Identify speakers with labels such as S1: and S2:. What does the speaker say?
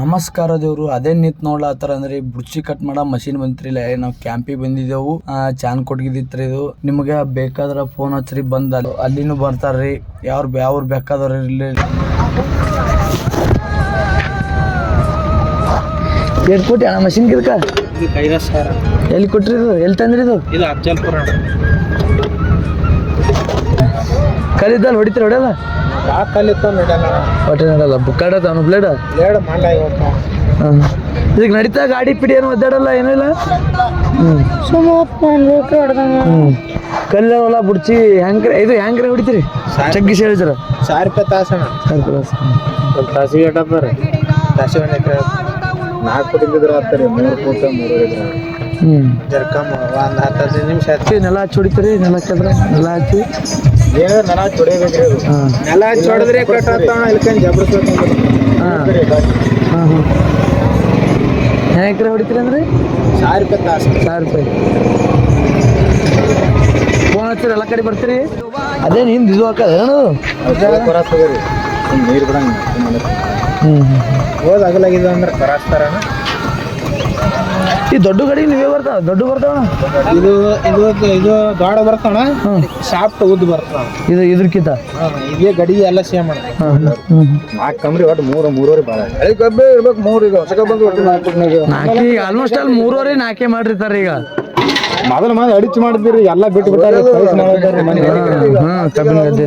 S1: ನಮಸ್ಕಾರ ದೇವ್ರು ಅದೇ ನಿಂತ್ ನೋಡ್ಲಾತಾರ ಅಂದ್ರೆ ಬುಡ್ಚಿ ಕಟ್ ಮಾಡೋ ಮಷಿನ್ ಬಂತ್ರಿಲ್ಲ ನಾವು ಕ್ಯಾಂಪಿಗೆ ಬಂದಿದ್ದೆವು ಚಾನ್ ಕೊಟ್ಗಿದಿತ್ರಿ ಇದು ನಿಮ್ಗೆ ಬೇಕಾದ್ರ ಫೋನ್ ಹಚ್ಚ್ರಿ ಬಂದ್ ಅಲ್ಲಿನೂ ಬರ್ತಾರ್ರಿ ಯಾವ್ರು ಬೇಕಾದವ್ರ ಇಲ್ಲಿ ಎಷ್ಟು ಕೊಟ್ಟಿ ಅಣ್ಣ ಮಷಿನ್ ಗಿದಕ ಎಲ್ಲಿ ಕೊಟ್ರಿ ಇದು ಎಲ್ಲಿ ತಂದ್ರಿ ಇದು
S2: ಅಫಜಲ್ಪುರ
S1: ಕಲಿದ್ದಲ್ಲ ಹೊಡಿತೀರ ಹೊಡೆಯಲ್ಲ ಹೊಟ್ಟೆ ನಡಲ್ಲ ಬುಕ್ಕಾಡತ್ತ ಅವನು ಬ್ಲೇಡ್ ಇದಕ್ಕೆ ನಡೀತಾ ಗಾಡಿ ಪಿಡಿ ಏನು ಒದ್ದಾಡಲ್ಲ ಏನೂ ಇಲ್ಲ ಕಲ್ಲವಲ್ಲ ಬುಡ್ಚಿ ಹೆಂಗ್ರೆ ಇದು ಹೆಂಗ್ರೆ ಹೊಡಿತೀರಿ ಚಗ್ಗಿಸಿ ಹೇಳಿದ್ರ
S2: ₹1,000 ತಾಸಣ ತಾಸಿಗೆ ಎಟ್ಟಪ್ಪ ರೀ ತಾಸಿ 4 ಫುಟ್ ಇದ್ದಿದ್ರೆ ಆಗ್ತಾರೆ 3 ಫುಟ್ 3 ಜರ್ಕಮ್ ಒಂದು 10 ನಿಮಿಷ ಹಚ್ಚಿ
S1: ನೆಲ ಹಚ್ಚಿ ಹೊಡಿತೀರಿ ನೆಲ ಹಚ್ಚಿದ್ರೆ ನೆಲ ಹಚ್ಚಿ
S2: ನೆಲ ಹಚ್ಚಿ ಹೊಡಿಬೇಕ್ರಿ ಅದು ನೆಲ ಹಚ್ಚಿ ಹೊಡೆದ್ರೆ ಕಟ್ ಆಗ್ತಾವ ಇಲ್ಕಂಡು ಜಬರ್ಸ್ಬೇಕು
S1: ಹೆಂಗ್ರೆ ಹೊಡಿತೀರಿ ಅಂದ್ರೆ
S2: ₹1,000 ತಾಸು
S1: ₹1,000 ಫೋನ್ ಹಚ್ಚಿರಿ ಎಲ್ಲ ಕಡೆ ಬರ್ತೀರಿ ಅದೇನು ಹಿಂದೆ ಇದು ಹಾಕೋದೇನು
S2: ನೀರು ಬಿಡಂಗ ಹೋದ್ ಅಗಲಾಗಿದ್ದು ಅಂದ್ರೆ ಕರಾಸ್ತಾರಣ
S1: ಈ ದೊಡ್ಡ ಗಾಡಿ ನೀವೇ ಬರ್ತಾವ ದೊಡ್ಡ ಬರ್ತಾವ
S2: ಇದು ಇದು ಇದು ಗಾಡ ಬರ್ತಾವ ಶಾಫ್ಟ್ ಉದ್ದು ಬರ್ತಾವ
S1: ಇದು ಇದ್ರಕ್ಕಿಂತ
S2: ಇದೇ ಗಡಿ ಎಲ್ಲ ಸೇಮ್ ಅಣ್ಣ 4 ಕಮ್ರಿ ಒಟ್ಟು 3 ಭಾಳ ಹಳೆ ಕಬ್ಬೆ ಇರ್ಬೇಕು 3 ಈಗ ಹೊಸ ಕಬ್ಬ ಒಟ್ಟು 4
S1: ಈಗ ಆಲ್ಮೋಸ್ಟ್ ಅಲ್ಲಿ 3 4 ಮಾಡಿರ್ತಾರೆ ಈಗ
S2: ಮೊದಲು ಅಡಿಚ್ ಮಾಡಿದ್ರಿ ಎಲ್ಲ ಬಿಟ್ಟು ಬಿಟ್ಟಾರೆ
S1: ಕಬ್ಬಿನ ಗದ್ದೆ